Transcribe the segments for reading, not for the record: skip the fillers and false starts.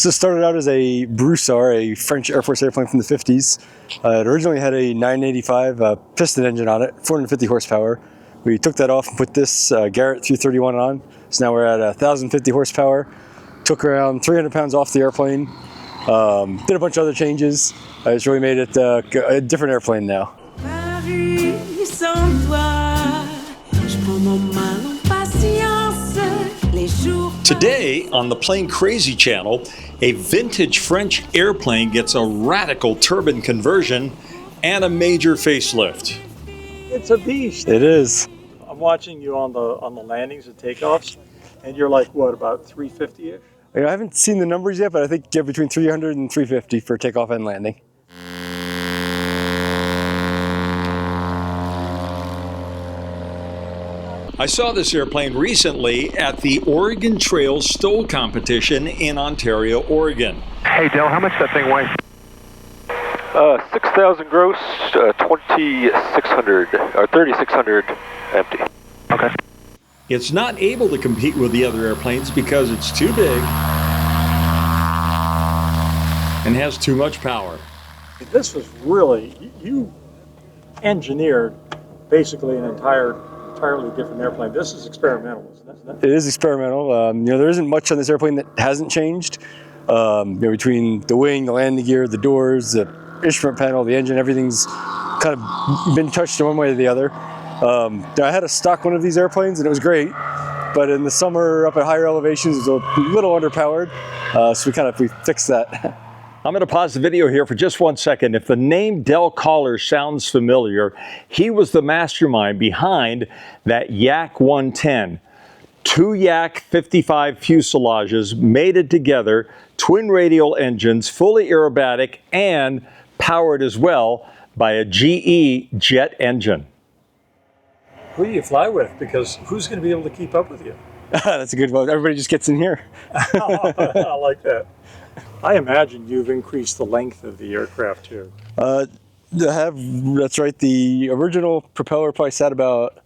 So it started out as a Broussard, a French Air Force airplane from the 50s. It originally had a 985 piston engine on it, 450 horsepower. We took that off and put this Garrett 331 on. So now we're at 1,050 horsepower. Took around 300 pounds off the airplane. Did a bunch of other changes. It's really made it a different airplane now. Today on the Plane Crazy channel, a vintage French airplane gets a radical turbine conversion and a major facelift. It's a beast. It is. I'm watching you on the landings and takeoffs, and you're like, what, about 350-ish? I haven't seen the numbers yet, but I think you're between 300 and 350 for takeoff and landing. I saw this airplane recently at the Oregon Trail Stoll Competition in Ontario, Oregon. Hey Dell, how much that thing weighs? 6,000 gross, 2,600 or 3,600 empty. Okay. It's not able to compete with the other airplanes because it's too big and has too much power. This was really, you engineered basically an entirely different airplane. This is experimental, isn't it? It is experimental. There isn't much on this airplane that hasn't changed. Between the wing, the landing gear, the doors, the instrument panel, the engine, everything's kind of been touched in one way or the other. I had a stock one of these airplanes and it was great, but in the summer up at higher elevations it was a little underpowered, so we fixed that. I'm going to pause the video here for just 1 second. If the name Dell Coller sounds familiar, he was the mastermind behind that Yak 110. Two Yak 55 fuselages mated together, twin radial engines, fully aerobatic, and powered as well by a GE jet engine. Who do you fly with? Because who's going to be able to keep up with you? That's a good one. Everybody just gets in here. I like that. I imagine you've increased the length of the aircraft too. That's right. The original propeller probably sat about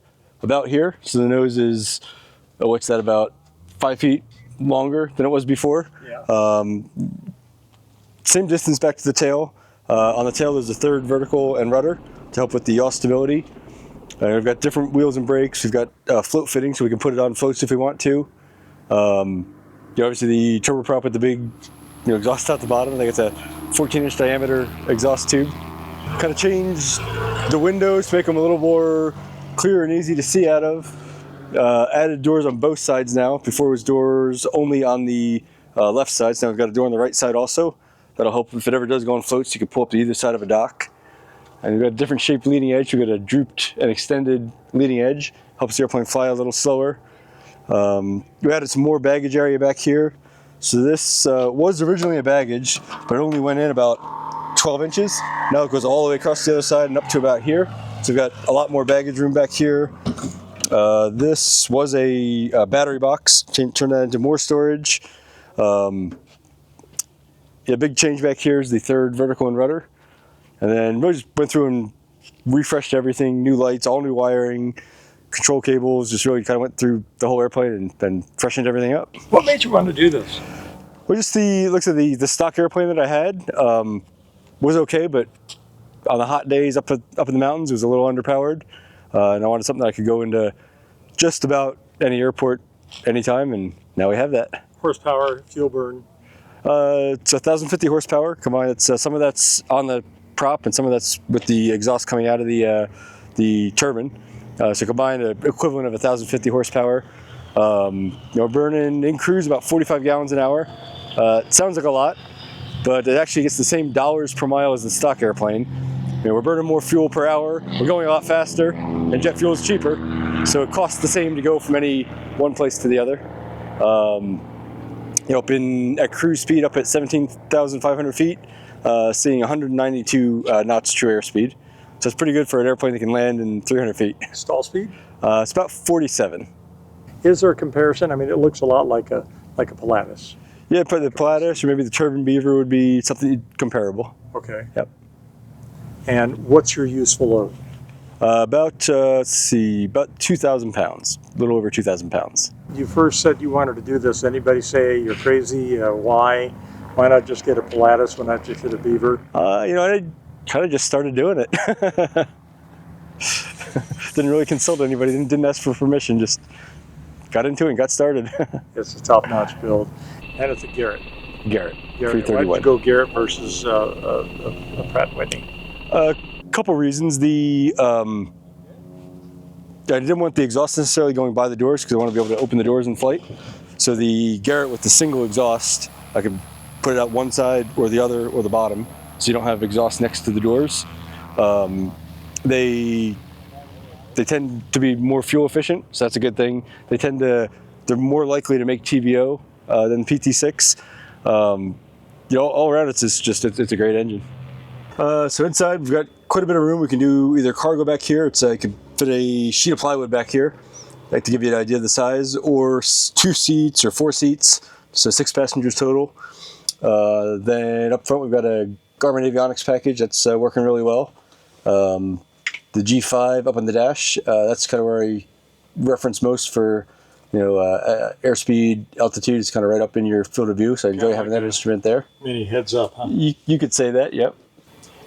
here. So the nose is, what's that, about 5 feet longer than it was before. Yeah. Same distance back to the tail. On the tail there's a third vertical and rudder to help with the yaw stability. We've got different wheels and brakes. We've got float fitting, so we can put it on floats if we want to. Obviously the turboprop with the big exhaust out the bottom. I think it's a 14-inch diameter exhaust tube. Kind of changed the windows to make them a little more clear and easy to see out of. Added doors on both sides now. Before it was doors only on the left side, so now we've got a door on the right side also. That'll help if it ever does go on floats, you can pull up to either side of a dock. And we've got a different shaped leading edge. We've got a drooped and extended leading edge. Helps the airplane fly a little slower. We added some more baggage area back here. So this was originally a baggage, but it only went in about 12 inches. Now it goes all the way across the other side and up to about here. So we've got a lot more baggage room back here. This was a battery box. Turned that into more storage. Big change back here is the third vertical and rudder. And then we just went through and refreshed everything, new lights, all new wiring, control cables, just really kind of went through the whole airplane and freshened everything up. What made you want to do this? Well, just looks at the stock airplane that I had was okay, but on the hot days up in the mountains, it was a little underpowered. And I wanted something that I could go into just about any airport anytime, and now we have that. Horsepower, fuel burn? It's 1,050 horsepower combined. It's some of that's on the prop and some of that's with the exhaust coming out of the turbine. So combined, an equivalent of 1,050 horsepower. Burning in cruise about 45 gallons an hour. It sounds like a lot, but it actually gets the same dollars per mile as the stock airplane. We're burning more fuel per hour. We're going a lot faster, and jet fuel is cheaper, so it costs the same to go from any one place to the other. Been at cruise speed up at 17,500 feet, seeing 192 knots true airspeed. So it's pretty good for an airplane that can land in 300 feet. Stall speed? It's about 47. Is there a comparison? I mean, it looks a lot like a Pilatus. Yeah, but the Pilatus or maybe the Turbine Beaver would be something comparable. Okay. Yep. And what's your useful load? About 2,000 pounds, a little over 2,000 pounds. You first said you wanted to do this. Anybody say you're crazy? Why? Why not just get a Pilatus? Why not just get a Beaver? You know, I kind of just started doing it. Didn't really consult anybody, didn't ask for permission, just got into it and got started. It's a top-notch build, and it's a Garrett. Garrett, Garrett. 331. Why'd you go Garrett versus a Pratt & Whitney? A couple reasons. I didn't want the exhaust necessarily going by the doors because I want to be able to open the doors in flight. So the Garrett with the single exhaust, I could put it out one side or the other or the bottom, so you don't have exhaust next to the doors. They tend to be more fuel efficient, so that's a good thing. They're more likely to make TBO than the PT6. You know, all around it's a great engine. So inside we've got quite a bit of room. We can do either cargo back here. I could fit a sheet of plywood back here, like to give you an idea of the size, or 2 seats or 4 seats, so 6 passengers total. Then up front we've got a Garmin avionics package that's working really well. The G5 up on the dash, that's kind of where I reference most for, you know, airspeed, altitude is kind of right up in your field of view, so I enjoy having that instrument there. Mini heads up, huh? You could say that, yep.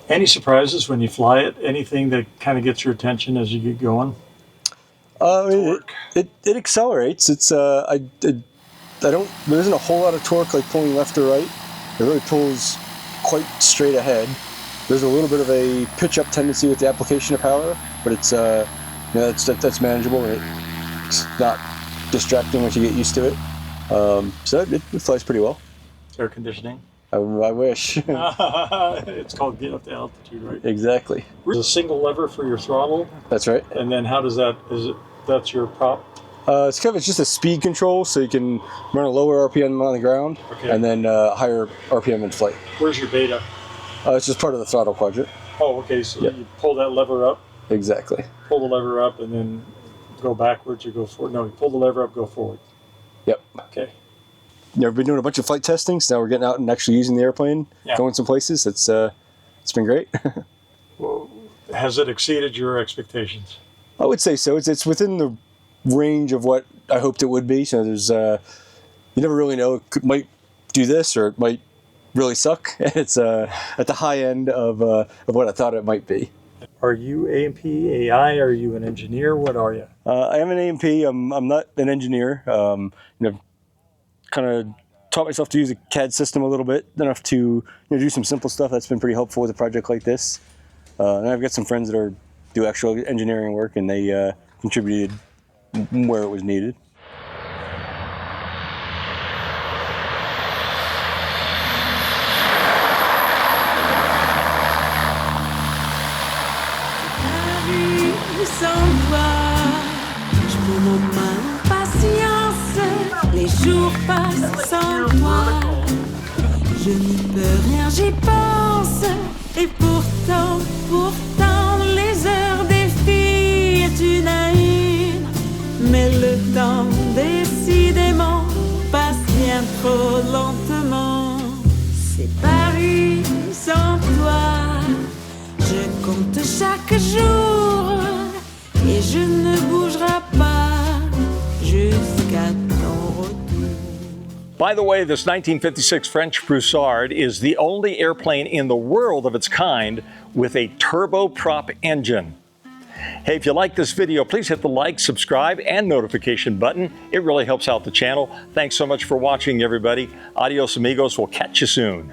Any surprises when you fly it? Anything that kind of gets your attention as you get going? It accelerates. It's there isn't a whole lot of torque like pulling left or right. It really pulls quite straight ahead. There's a little bit of a pitch up tendency with the application of power, but it's that's manageable and it's not distracting once you get used to it. So it flies pretty well. Air conditioning? I wish. It's called get up to altitude, right? Exactly. There's a single lever for your throttle. That's right. And then how does that's your prop? It's just a speed control, so you can run a lower RPM on the ground, okay, and then higher RPM in flight. Where's your beta? It's just part of the throttle quadrant. Oh, okay, so yep. You pull that lever up. Exactly. Pull the lever up and then go backwards or go forward. No, you pull the lever up, go forward. Yep. Okay. Yeah, we've been doing a bunch of flight testing, so now we're getting out and actually using the airplane, going some places. It's been great. Well, has it exceeded your expectations? I would say so. It's within the range of what I hoped it would be. So there's you never really know. It might do this or it might really suck. It's at the high end of what I thought it might be. Are you A&P, AI? Are you an engineer? What are you? I am an A&P. I'm not an engineer. Kind of taught myself to use a CAD system a little bit, enough to do some simple stuff. That's been pretty helpful with a project like this. And I've got some friends that do actual engineering work, and they contributed where it was needed. Sans toi, je prends mon mal patience. Les jours passent sans toi. Je n'y peux rien, j'y pense. Et pourtant, les heures défilent une à une. Mais le temps, décidément, passe bien trop lentement. C'est Paris sans toi. Je compte chaque jour. Et je ne bougerai pas jusqu'à ton retour. By the way, this 1956 French Broussard is the only airplane in the world of its kind with a turboprop engine. Hey, if you like this video, please hit the like, subscribe, and notification button. It really helps out the channel. Thanks so much for watching, everybody. Adios, amigos. We'll catch you soon.